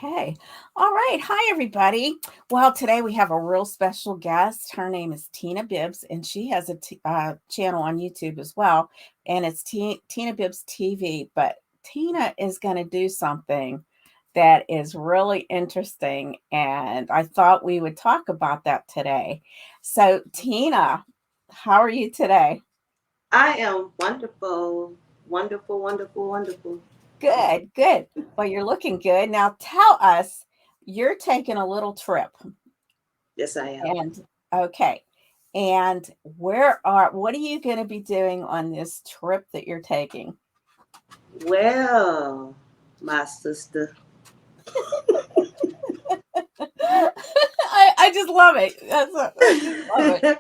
Okay. All right. Hi, everybody. Well, today we have a real special guest. Her name is Tina Bibbs, and she has a channel on YouTube as well. And it's Tina Bibbs TV. But Tina is going to do something that is really interesting. And I thought we would talk about that today. So, Tina, how are you today? I am wonderful, wonderful, wonderful, wonderful. Good, good. Well, you're looking good. Now, tell us, you're taking a little trip. Yes, I am. And okay. And what are you going to be doing on this trip that you're taking? Well, my sister, I just love it. I just love it.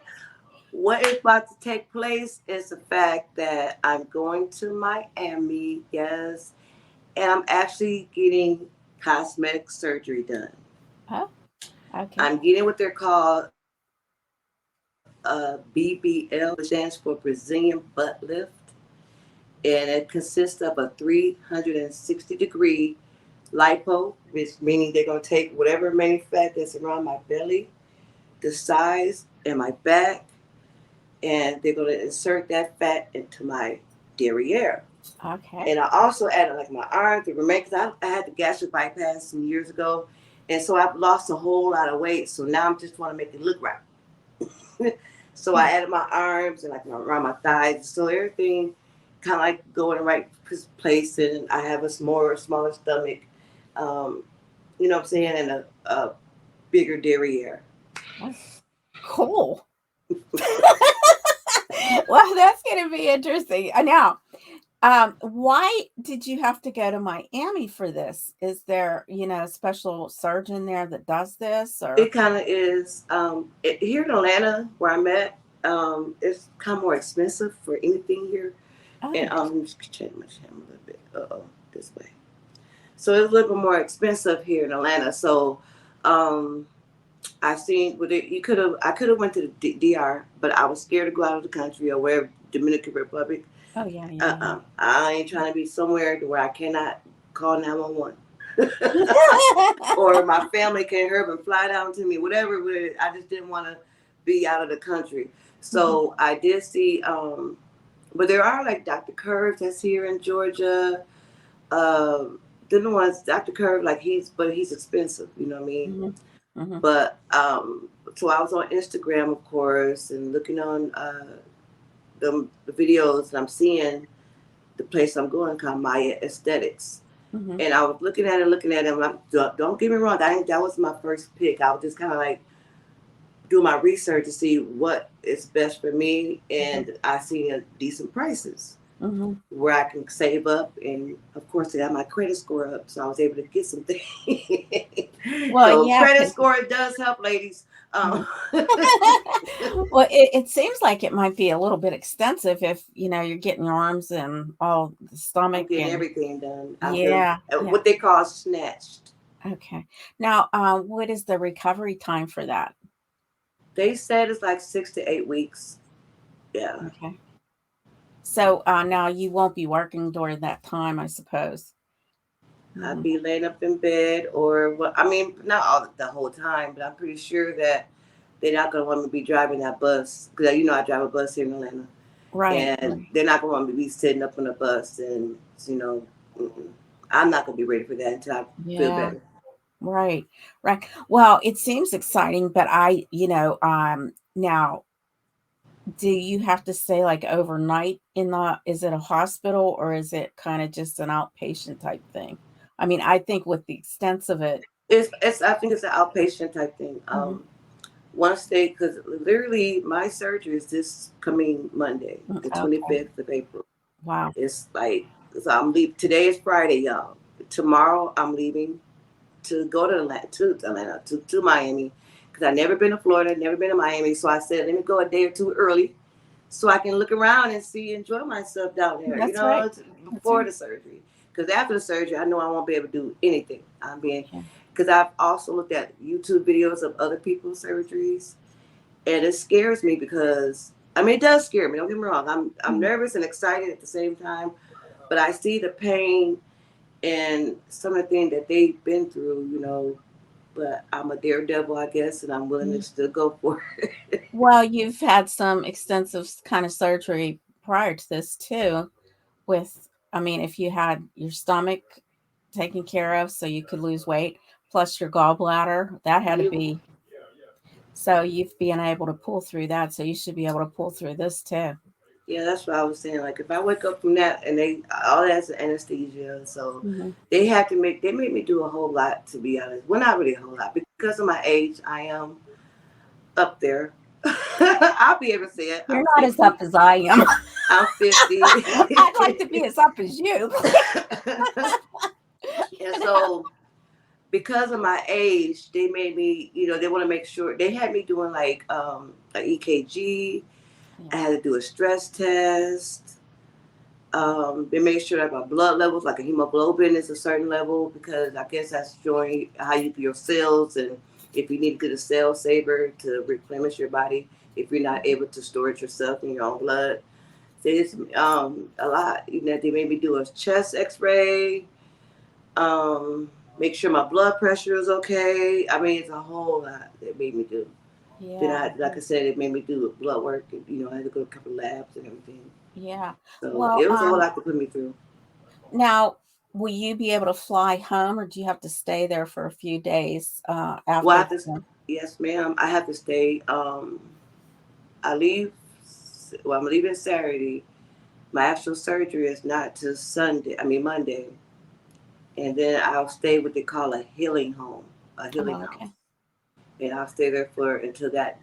what is about to take place is the fact that I'm going to Miami, yes, and I'm actually getting cosmetic surgery done. Oh, okay. I'm getting what they're called BBL, which stands for Brazilian butt lift, and it consists of a 360-degree lipo, which meaning they're going to take whatever remaining fat that's around my belly, the sides, and my back, and they're going to insert that fat into my derriere. Okay. And I also added like my arms to remain because I had the gastric bypass some years ago, and so I've lost a whole lot of weight. So now I'm just want to make it look right. So I added my arms and like around my thighs, so everything kind of like go in the right place, and I have a smaller stomach, um, you know what I'm saying, and a bigger derriere. Oh, cool. Well, that's going to be interesting. Now, why did you have to go to Miami for this? Is there, a special surgeon there that does this or? It kind of is here in Atlanta where I'm at. It's kind of more expensive for anything here, and Oh, just change my channel a little bit. This way. So it's a little bit more expensive here in Atlanta. So um, I seen with it. I could have went to the DR, but I was scared to go out of the country or where Dominican Republic. oh yeah, yeah, yeah. I ain't trying to be somewhere where I cannot call 911. Or my family can't hurry and fly down to me, whatever. I just didn't want to be out of the country. Mhm. So I did see, but there are like Dr. Curve that's here in Georgia. Uh, the ones Dr. Curve, like he's expensive, you know what I mean? Mhm. Mhm. But so I was on Instagram, of course, and looking on the videos, and I'm seeing the place I'm going called Maya Aesthetics. Mhm. And I was looking at it. And don't get me wrong, that was my first pick. I was just kind of like do my research to see what is best for me, Mhm. and I seen decent prices Mhm. where I can save up, and of course I got my credit score up, so I was able to get some things. Well, So yeah, credit 'cause score does help, ladies. mhm. Well, it seems like it might be a little bit extensive if, you're getting your arms and all the I'm stomach getting and everything done out there, yeah, yeah. what they call snatched. Okay. Now, what is the recovery time for that? They said it's like 6 to 8 weeks. Yeah. Okay. So, now you won't be working during that time, I suppose. I'd Mhm. be laying up in bed, or what? I mean, not all the whole time, but I'm pretty sure that they're not gonna want me to be driving that bus because I drive a bus here in Atlanta, Right, and right. they're not gonna want me to be sitting up on a bus, and you know, mm-mm. I'm not gonna be ready for that until I feel Yeah, better. right, right. Well, it seems exciting, but now do you have to stay like overnight is it a hospital or is it kind of just an outpatient type thing? I mean, I think with the extent of it. It's I think it's an outpatient type thing. Mhm. Once they because literally my surgery is this coming Monday, Mm, the okay. 25th of April. Wow. It's like so I'm leave today is Friday, y'all. Tomorrow I'm leaving to go to Miami because I've never been to Florida, never been to Miami. So I said, let me go a day or two early so I can look around and enjoy myself down there, That's right. That's before right. the surgery. Because after the surgery, I know I won't be able to do anything. Yeah. Because I've also looked at YouTube videos of other people's surgeries, and it scares me because, I mean, it does scare me. Don't get me wrong. I'm Mhm. nervous and excited at the same time, but I see the pain and some of the things that they've been through, but I'm a daredevil, I guess, and I'm willing to Mhm. still go for it. Well, you've had some extensive kind of surgery prior to this too, with, I mean, if you had your stomach taken care of so you could lose weight, plus your gallbladder, that had to You, be, so you've been able to pull through that, so you should be able to pull through this too. yeah, that's what I was saying. Like if I wake up from that and they all that's anesthesia, so Hmm. they made me do a whole lot, to be honest. Well, not really a whole lot because of my age. I am up there. I'll be able to say it. You're not as up as I am. I'm 50. I'd like to be as up as you. And so because of my age, they made me, they want to make sure they had me doing like an EKG. I Yeah. had to do a stress test. They made sure that my blood levels, like a hemoglobin, is a certain level because I guess that's showing how your cells and if you need to get a cell saver to replenish your body if you're not able to store it yourself in your own blood. So it's a lot. They made me do a chest X-ray, um, make sure my blood pressure is okay. I mean, it's a whole lot they made me do. Then Yeah. I, like I said, it made me do blood work. And, I had to go to a couple of labs and everything. Yeah. So Well, it was a whole lot to put me through. now, will you be able to fly home, or do you have to stay there for a few days Well, I after have to, the? yes, ma'am. I have to stay. I leave. Well, I'm leaving Saturday. My actual surgery is not till Sunday. I mean Monday, and then I'll stay what they call a healing home, a healing Oh, house, okay. and I'll stay there for until that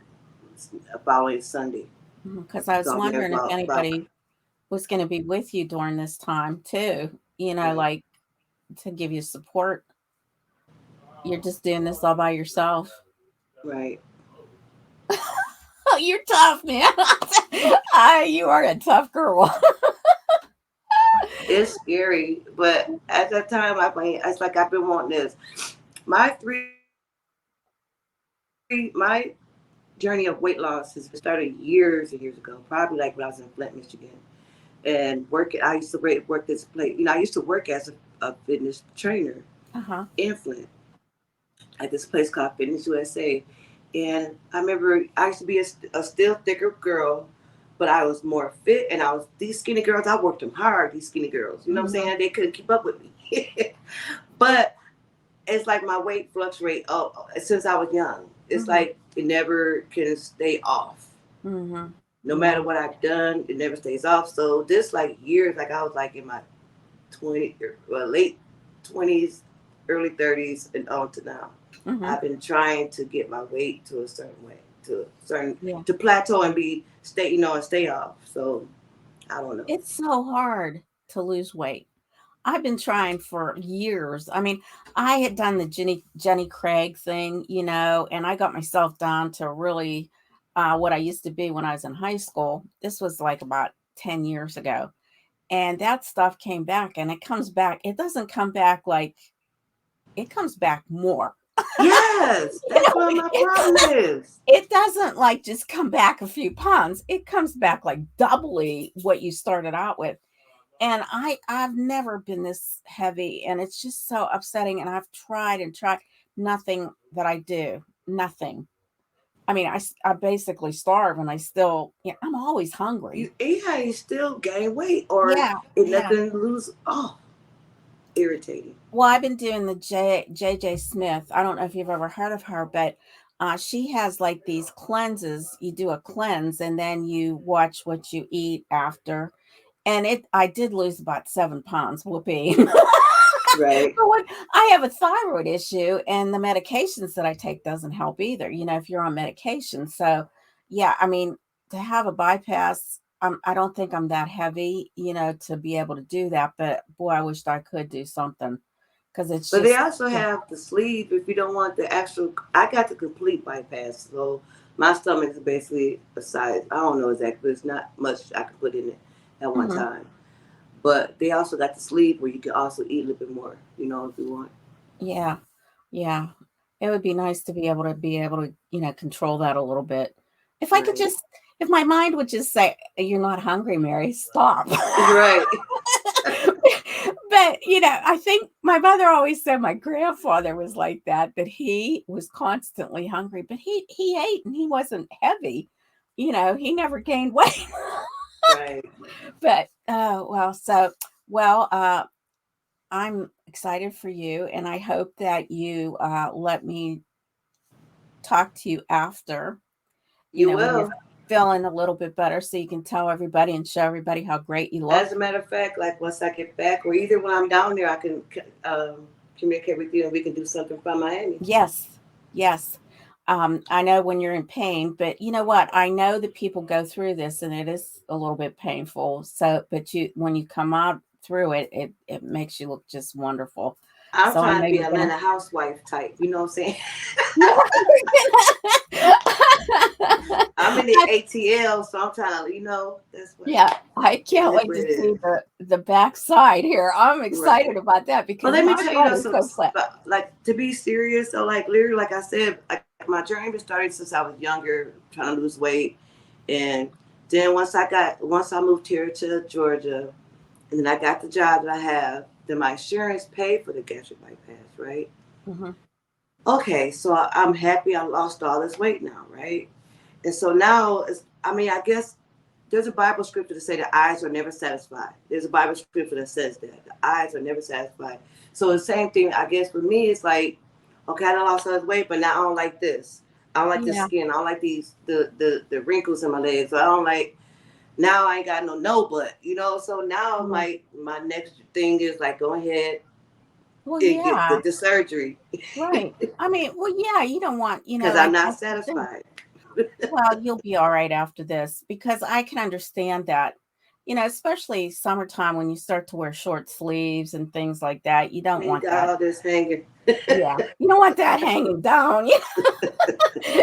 following Sunday. Because I So was I'm there wondering if about anybody was going to be with you during this time too, right, like to give you support. You're just doing this all by yourself. right. Oh, you're tough, man. You are a tough girl. It's scary, but at that time, it's like I've been wanting this. My journey of weight loss has started years and years ago, probably like when I was in Flint, Michigan. And I used to work this place. I used to work as a fitness trainer Uh-huh. in Flint at this place called Fitness USA. And I remember I used to be a still thicker girl, but I was more fit. And these skinny girls, I worked them hard, these skinny girls. You know what I'm Hmm. saying? They couldn't keep up with me. But it's like my weight fluctuate up since I was young. It's Hmm. like it never can stay off. Hmm. No matter Yeah. what I've done, it never stays off. So this like years, like I was like in my 20, well, late 20s, early 30s, and on to now. Hmm. I've been trying to get my weight to a certain way, Yeah. to plateau and and stay off. So I don't know. It's so hard to lose weight. I've been trying for years. I mean, I had done the Jenny Craig thing, and I got myself down to really what I used to be when I was in high school. This was like about 10 years ago. And that stuff came back, and it comes back. It doesn't come back like, it comes back more. Yes, You that's know, what my problem is. it doesn't like just come back a few pounds. It comes back like doubly what you started out with. And I've never been this heavy, and it's just so upsetting, and I've tried and tried. Nothing that I do, nothing. I mean, I basically starve, and I still, I'm always hungry. You still gain weight or Yeah, it yeah. nothing lose. Oh, irritating. Well, I've been doing the J.J. Smith. I don't know if you've ever heard of her, but she has like these cleanses. You do a cleanse, and then you watch what you eat after. And I did lose about 7 pounds. Whoopee. Right. But I have a thyroid issue, and the medications that I take doesn't help either, if you're on medication. So, yeah, I mean, to have a bypass, I don't think I'm that heavy, to be able to do that. But boy, I wished I could do something because it's But they just, also have the sleeve if you don't want the actual. I got the complete bypass, so my stomach is basically a size. I don't know exactly. There's not much I can put in it at one mhm, time. But they also got the sleeve where you can also eat a little bit more, if you want. yeah, yeah. It would be nice to be able to, control that a little bit. If I could Right. just, if my mind would just say, "You're not hungry, Mary, stop." Right. But, I think my mother always said my grandfather was like that he was constantly hungry, but he ate and he wasn't heavy. He never gained weight. Right. But, well, I'm excited for you, and I hope that you let me talk to you after, You when you're will. feeling a little bit better so you can tell everybody and show everybody how great you look. As a matter of fact, like once I get back, or either when I'm down there, I can communicate with you and we can do something from Miami. Yes, yes. I know when you're in pain, but you know what? I know that people go through this and it is a little bit painful. So, but when you come out through it, it makes you look just wonderful. I'm So I trying know to be you're gonna. Atlanta housewife type. You know what I'm saying? I'm in the ATL, so I'm trying to, that's what Yeah, I it can't is. wait What to it see is. the backside here. I'm excited Right. about that But because let me my tell you butt though, is so flat. like to be serious, so like literally, like I said, like my journey been started since I was younger, trying to lose weight, and then once I moved here to Georgia, and then I got the job that I have, then my insurance paid for the gastric bypass, right? Hmm. Okay, so I'm happy I lost all this weight now, right? And so now, I mean, I guess there's a Bible scripture to say the eyes are never satisfied. There's a Bible scripture that says that the eyes are never satisfied. So the same thing, I guess, for me, it's like, okay, I done lost all this weight, but now I don't like this. I don't like this Yeah. skin. I don't like the wrinkles in my legs. I don't like, now I ain't got no butt. So now I'm Mhm. like, my next thing is like, go ahead Well, and get yeah, the surgery right. I mean, well, yeah, you don't want, because I'm like not that's the thing. satisfied. Well, you'll be all right after this because I can understand that, especially summertime when you start to wear short sleeves and things like that. You don't You want got that. all this hanging. Yeah, you don't want that hanging down.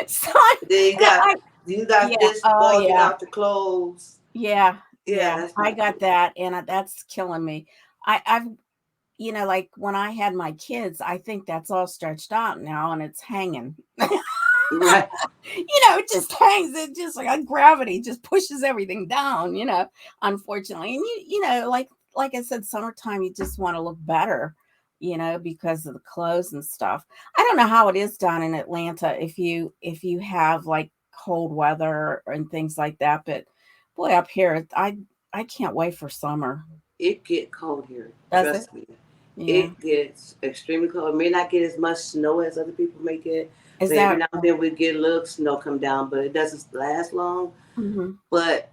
So, Then I, you got yeah, this oh bulging yeah, out the clothes. yeah, Yeah, yeah. that's I not got cool. that, and that's killing me. I've like when I had my kids, I think that's all stretched out now and it's hanging. Right. It just hangs. It just like gravity just pushes everything down. Unfortunately, and like I said, summertime you just want to look better. Because of the clothes and stuff. I don't know how it is down in Atlanta if you have like cold weather and things like that, but boy, up here I can't wait for summer. It get cold here. Does it? Trust me. Yeah. It gets extremely cold. It may not get as much snow as other people may get, Is but every that? now and then we get a little snow come down, but it doesn't last long. Mhm. But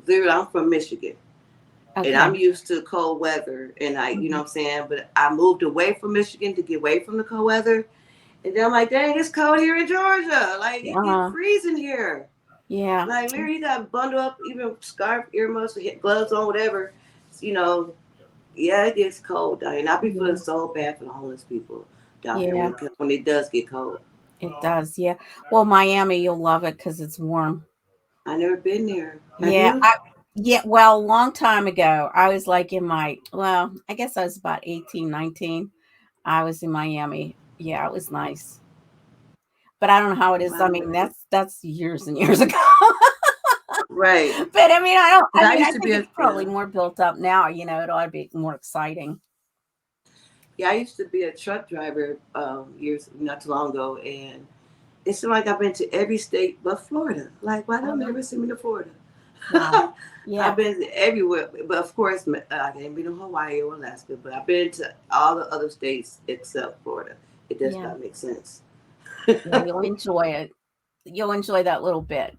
literally, I'm from Michigan. And Okay. I'm used to cold weather, and you know Mhm. what I'm saying? But I moved away from Michigan to get away from the cold weather. And then I'm like, dang, it's cold here in Georgia. Like, it get Uh, freezing here. yeah. Like, literally, you got to bundle up, even scarf, earmuffs, gloves on, whatever. You know, yeah, it gets cold down here. And I be feeling Yeah. so bad for the homeless people down here Yeah. when it does get cold. It does. Yeah. Well, Miami, you'll love it because it's warm. I never been there. Have Yeah. you? Yeah. Well, a long time ago, I was like I guess I was about 18, 19. I was in Miami. Yeah, it was nice. But I don't know how it is. I Wow. mean, that's years and years ago. Right. But I mean, I don't. Because I I used to be think it's a, probably more built up now. It ought to be more exciting. yeah, I used to be a truck driver years, not too long ago. And it seemed like I've been to every state but Florida. Like, why don't they Uh-huh. ever send me to Florida? Wow. I've Yeah. been everywhere, but of course, I didn't been to Hawaii or Alaska, but I've been to all the other states except Florida. It does Yeah. not make sense. Yeah. You'll enjoy it. You'll enjoy that little bit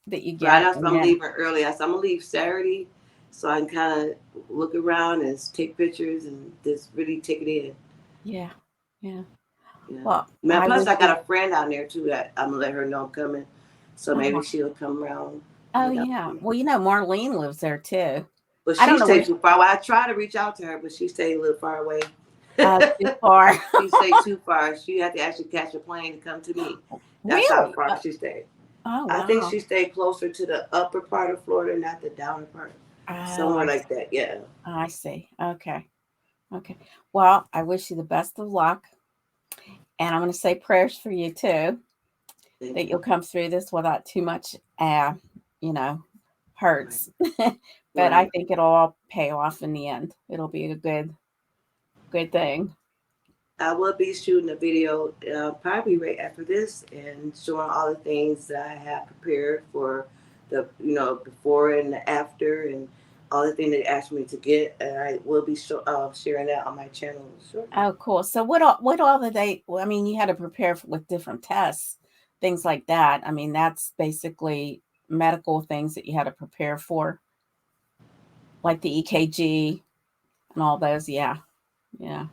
that you Right get, now, so and I'm then leaving early. I said I'm gonna leave Saturday, so I can kind of look around and take pictures and just really take it in. yeah, yeah. Yeah. Well, Man, I plus wish I you. got a friend down there too that I'm gonna let her know I'm coming, so maybe Uh, she'll come around. oh Hang out yeah. with me. Well, Marlene lives there too. But I she don't know where. stayed too far away. I tried to reach out to her, but she stayed a little far away. Too far. She stayed too far. She had to actually catch a plane to come to me. That's how Really? far she stayed. Oh I think wow. she stayed closer to the upper part of Florida, not the downer part. Oh, Somewhere like that. Yeah. I see. Okay. Okay. Well, I wish you the best of luck, and I'm going to say prayers for you too, Thank that you. you'll come through this without too much, you know, Right. hurts. but I Right. think it'll all pay off in the end. It'll be a good thing. I will be shooting a video probably right after this and showing all the things that I have prepared for the before and the after and all the things they asked me to get, and I will be sharing that on my channel shortly. Oh, cool. So what all did they? Well, I mean, you had to prepare with different tests, things like that. I mean, that's basically medical things that you had to prepare for, like the EKG and all those. Yeah, yeah.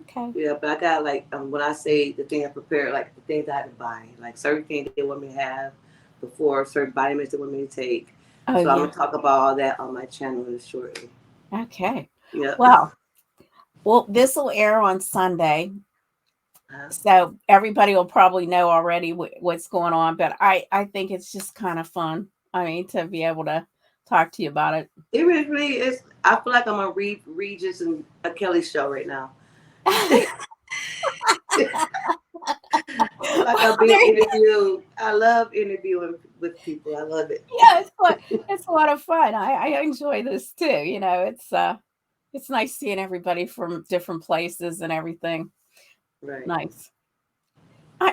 Okay. Yeah, but I got like when I say the thing I prepared, like the things I had to buy, like certain things they want me to have before, certain vitamins they want me to take. Oh, So I'm yeah. gonna talk about all that on my channel shortly. Okay. Yeah. Well, this will air on Sunday, Uh, so everybody will probably know already what's going on. But I think it's just kind of fun. I mean, to be able to talk to you about it. it really is. I feel like I'm on Regis and a Kelly show right now. I feel like I'm being There interviewed. I love interviewing with people. I love it. Yeah, it's a lot of fun. I enjoy this too. It's nice seeing everybody from different places and everything. Right. Nice.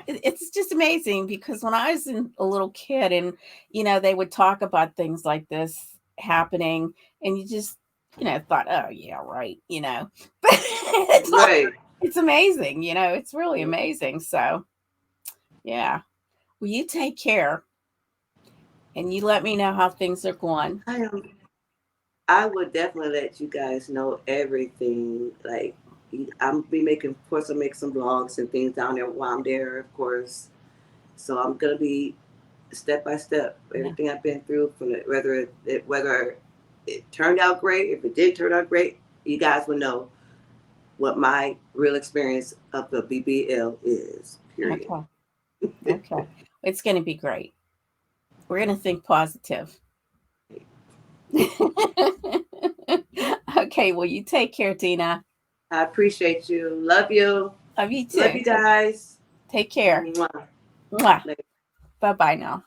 It's just amazing because when I was a little kid and they would talk about things like this happening and you just thought, oh yeah, right, but Right. it's amazing, it's really amazing. So yeah, well, you take care and you let me know how things are going. I am. I would definitely let you guys know everything. Like, I'm be making, of course, I make some vlogs and things down there while I'm there, of course. So I'm gonna be step by step Yeah. everything I've been through, from whether it turned out great, if it did turn out great, you guys will know what my real experience of the BBL is. Period. Okay. Okay. It's going to be great. We're going to think positive. Okay. Well, you take care, Tina. I appreciate you. Love you. Love you Love too. you guys. Take care. Mwah. Bye bye now.